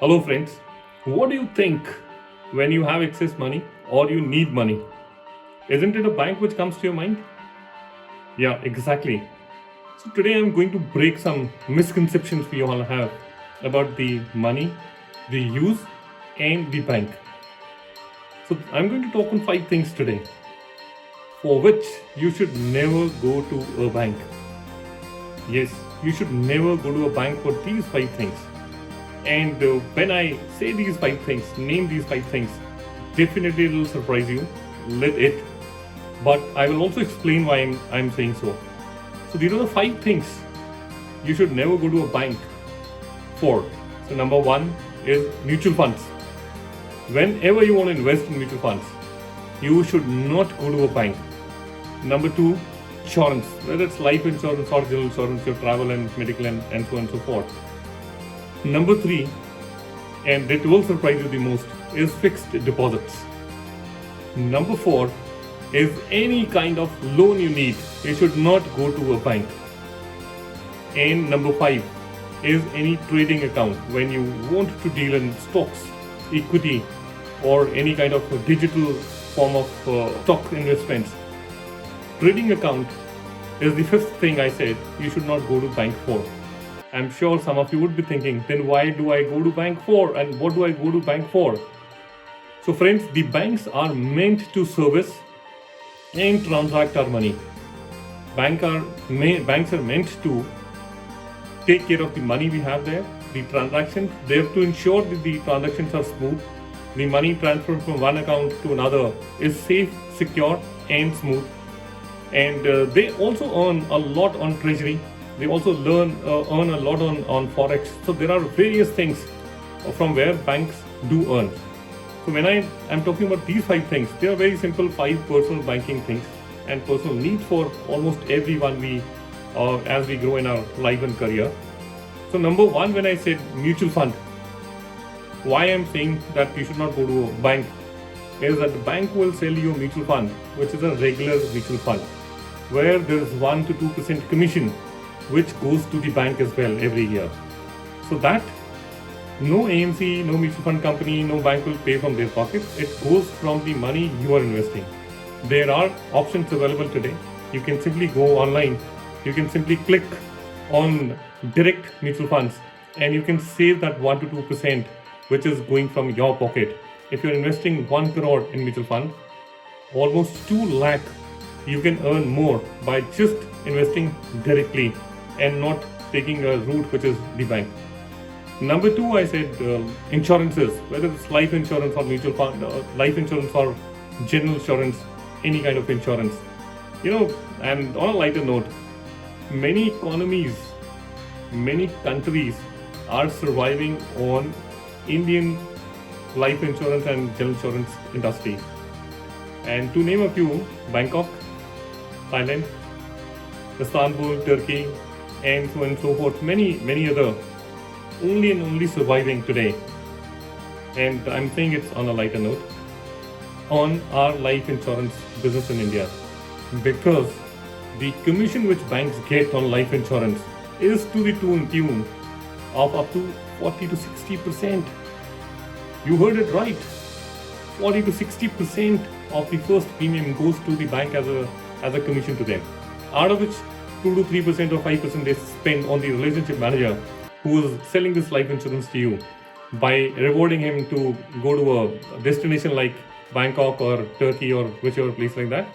Hello, friends. What do you think when you have excess money or you need money? Isn't it a bank which comes to your mind? Yeah, exactly. So, today I'm going to break some misconceptions we all have about the money, the use, and the bank. So, I'm going to talk on 5 things today for which you should never go to a bank. Yes, you should never go to a bank for these 5 things. And when I say these 5 things, name these 5 things, definitely it will surprise you. Let it. But I will also explain why I'm saying so. So these are the 5 things you should never go to a bank for. So number 1 is mutual funds. Whenever you want to invest in mutual funds, you should not go to a bank. Number 2, insurance, whether it's life insurance or general insurance, your travel and medical and so on and so forth. Number 3, and it will surprise you the most, is fixed deposits. Number 4 is any kind of loan you need. You should not go to a bank. And number 5 is any trading account when you want to deal in stocks, equity, or any kind of digital form of stock investments. Trading account is the 5th thing I said you should not go to bank for. I'm sure some of you would be thinking, then why do I go to bank for, and what do I go to bank for? So friends, the banks are meant to service and transact our money. Banks are meant to take care of the money we have there, the transactions. They have to ensure that the transactions are smooth. The money transferred from one account to another is safe, secure, and smooth. And they also earn a lot on treasury. They also earn a lot on forex. So there are various things from where banks do earn. So when I am talking about these 5 things, they are very simple 5 personal banking things and personal needs for almost everyone as we grow in our life and career. So number 1, when I said mutual fund, why I am saying that you should not go to a bank is that the bank will sell you a mutual fund, which is a regular mutual fund, where there is 1 to 2% commission, which goes to the bank as well every year. So that no AMC, no mutual fund company, no bank will pay from their pocket. It goes from the money you are investing. There are options available today. You can simply go online. You can simply click on direct mutual funds and you can save that 1 to 2% which is going from your pocket. If you're investing 1 crore in mutual fund, almost 2 lakh you can earn more by just investing directly and not taking a route which is the bank. Number 2, I said insurances, whether it's life insurance or mutual fund, life insurance or general insurance, any kind of insurance. And on a lighter note, many economies, many countries are surviving on Indian life insurance and general insurance industry. And to name a few, Bangkok, Thailand, Istanbul, Turkey, and so on and so forth, many other only surviving today. And I'm saying it's on a lighter note on our life insurance business in India, because the commission which banks get on life insurance is to the tune of up to 40 to 60%. You heard it right. 40 to 60% of the first premium goes to the bank as a commission to them, out of which 2 to 3% or 5% they spend on the relationship manager who is selling this life insurance to you by rewarding him to go to a destination like Bangkok or Turkey or whichever place like that.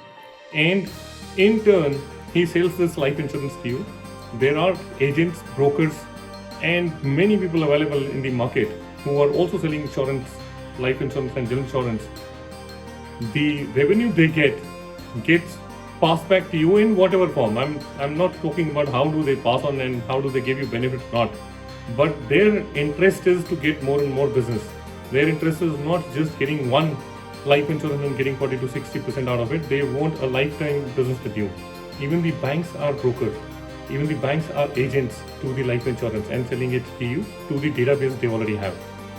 And in turn, he sells this life insurance to you. There are agents, brokers, and many people available in the market who are also selling insurance, life insurance and general insurance. The revenue they gets passed back to you in whatever form. I'm not talking about how do they pass on and how do they give you benefit or not. But their interest is to get more and more business. Their interest is not just getting one life insurance and getting 40 to 60% out of it. They want a lifetime business with you. Even the banks are brokers. Even the banks are agents to the life insurance and selling it to you to the database they already have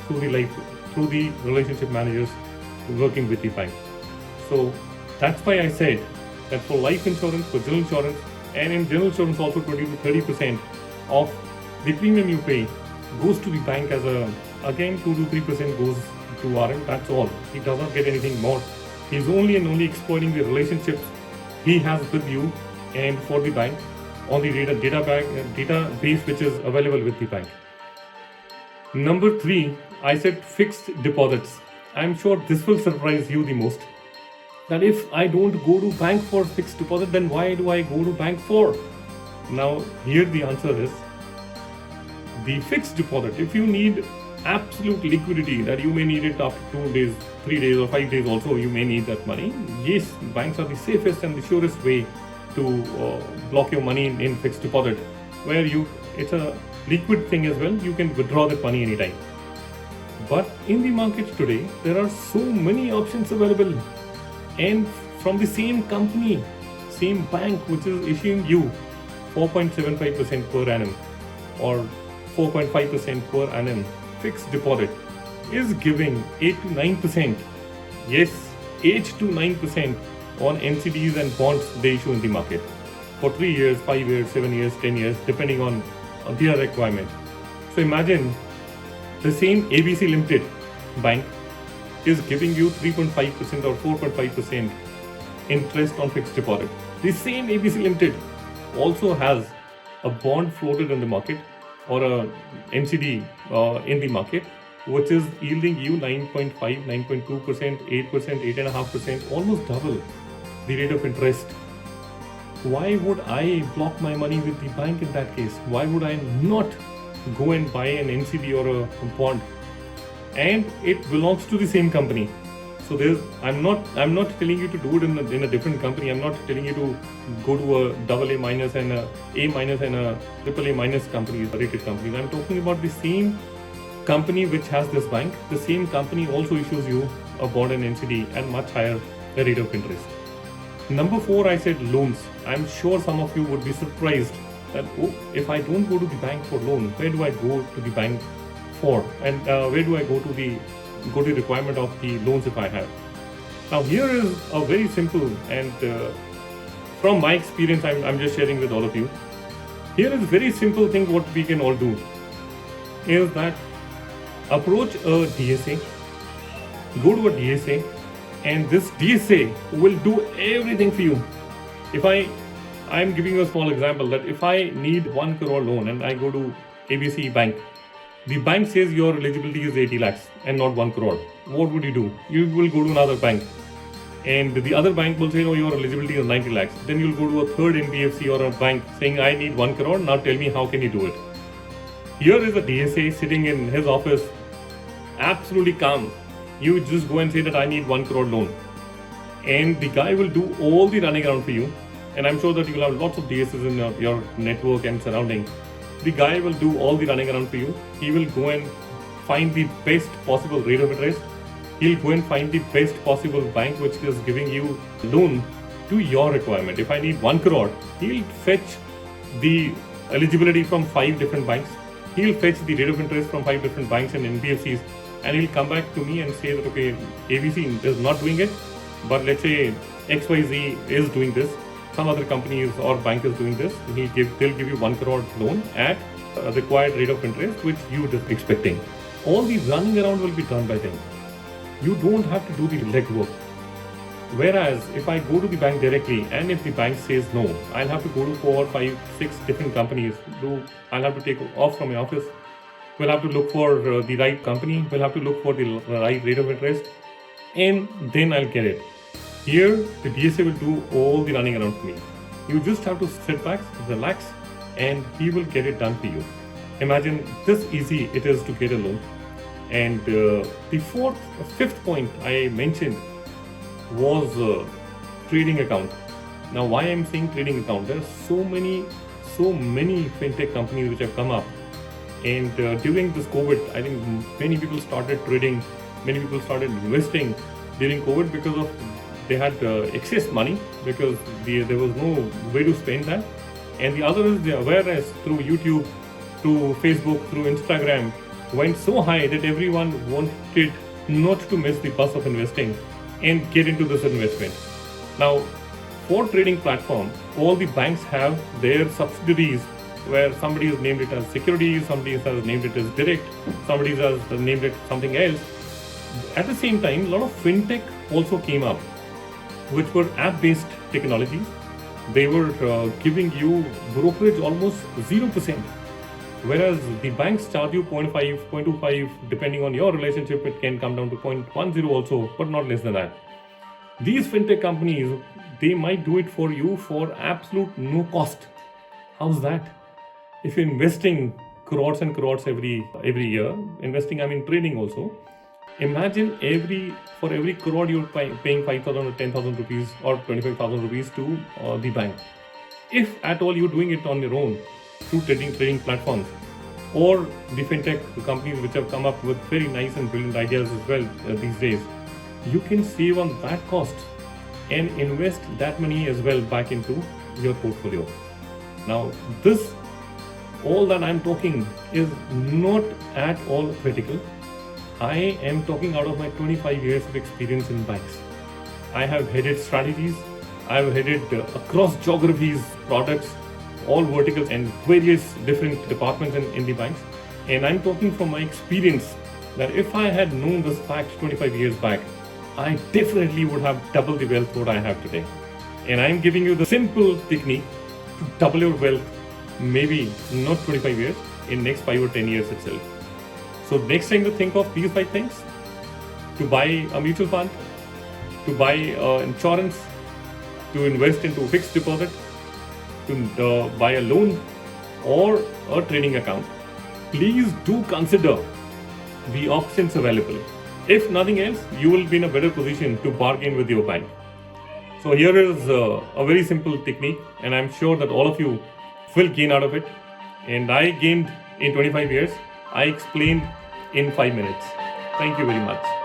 through the relationship managers working with the bank. So that's why I said that for life insurance, for general insurance, and in general insurance also 20 to 30% of the premium you pay goes to the bank as again 2 to 3% goes to RM. That's all. He does not get anything more. He's only and only exploiting the relationships he has with you and for the bank on the database which is available with the bank. Number 3, I said fixed deposits. I'm sure this will surprise you the most. That if I don't go to bank for fixed deposit, then why do I go to bank for? Now here the answer is the fixed deposit. If you need absolute liquidity, that you may need it after 2 days, 3 days or 5 days also, you may need that money. Yes, banks are the safest and the surest way to block your money in fixed deposit, where it's a liquid thing as well. You can withdraw that money anytime. But in the market today, there are so many options available, and from the same company, same bank which is issuing you 4.75% per annum or 4.5% per annum fixed deposit is giving 8 to 9%. Yes, 8 to 9% on NCDs and bonds they issue in the market for 3 years, 5 years, 7 years, 10 years, depending on their requirement. So imagine the same ABC Limited bank is giving you 3.5% or 4.5% interest on fixed deposit. The same ABC Limited also has a bond floated in the market or a NCD in the market, which is yielding you 9.5, 9.2%, 8%, 8.5%, almost double the rate of interest. Why would I block my money with the bank in that case? Why would I not go and buy an NCD or a bond? And it belongs to the same company. So I'm not telling you to do it in a different company. I'm not telling you to go to a AA minus and a A minus and a AAA minus companies, rated companies. I'm talking about the same company which has this bank. The same company also issues you a bond and NCD at much higher rate of interest. Number 4, I said loans. I'm sure some of you would be surprised that if I don't go to the bank for loan, where do I go to the bank for? And where do I go to the requirement of the loans if I have? Now here is a very simple and from my experience I'm just sharing with all of you. Here is a very simple thing what we can all do is that approach a DSA, go to a DSA, and this DSA will do everything for you. If I'm giving you a small example that if I need 1 crore loan and I go to ABC Bank, the bank says your eligibility is 80 lakhs and not 1 crore. What would you do? You will go to another bank and the other bank will say, no, your eligibility is 90 lakhs. Then you'll go to a third NBFC or a bank saying, I need 1 crore. Now tell me, how can you do it? Here is a DSA sitting in his office, absolutely calm. You just go and say that I need 1 crore loan. And the guy will do all the running around for you. And I'm sure that you'll have lots of DSAs in your network and surrounding. The guy will do all the running around for you. He will go and find the best possible rate of interest. He'll go and find the best possible bank which is giving you loan to your requirement. If I need 1 crore, he'll fetch the eligibility from 5 different banks. He'll fetch the rate of interest from 5 different banks and NBFCs, and he'll come back to me and say that, okay, ABC is not doing it, but let's say XYZ is doing this. Some other companies or bank is doing this. They'll give you 1 crore loan at a required rate of interest which you are expecting. All the running around will be done by them. You don't have to do the legwork. Whereas if I go to the bank directly and if the bank says no, I'll have to go to 4, 5, 6 different companies. I'll have to take off from my office. We'll have to look for the right company. We'll have to look for the right rate of interest, and then I'll get it. Here, the DSA will do all the running around for me. You just have to sit back, relax, and he will get it done for you. Imagine this easy it is to get a loan. And the fifth point I mentioned was trading account. Now, why I'm saying trading account? There are so many fintech companies which have come up. And during this COVID, I think many people started trading, many people started investing during COVID because of they had excess money because there was no way to spend that. And the other is the awareness through YouTube, through Facebook, through Instagram went so high that everyone wanted not to miss the bus of investing and get into this investment. Now, for trading platform, all the banks have their subsidiaries where somebody has named it as security, somebody has named it as direct, somebody has named it something else. At the same time, a lot of fintech also came up, which were app-based technologies. They were giving you brokerage almost 0%, whereas the banks charge you 0.5, 0.25, depending on your relationship, it can come down to 0.10 also, but not less than that. These fintech companies, they might do it for you for absolute no cost. How's that? If you're investing crores and crores every year, investing, I mean trading also, imagine for every crore you're paying 5,000 or 10,000 rupees or 25,000 rupees to the bank. If at all you're doing it on your own through trading platforms or the fintech companies which have come up with very nice and brilliant ideas as well these days, you can save on that cost and invest that money as well back into your portfolio. Now, all that I'm talking is not at all critical. I am talking out of my 25 years of experience in banks. I have headed strategies, I have headed across geographies, products, all verticals and various different departments in the banks. And I'm talking from my experience that if I had known this fact 25 years back, I definitely would have doubled the wealth what I have today. And I'm giving you the simple technique to double your wealth, maybe not 25 years, in next 5 or 10 years itself. So next time you think of these 5 things: to buy a mutual fund, to buy insurance, to invest into fixed deposit, to buy a loan or a trading account, please do consider the options available. If nothing else, you will be in a better position to bargain with your bank. So here is a very simple technique, and I'm sure that all of you will gain out of it. And I gained in 25 years. I explained in 5 minutes. Thank you very much.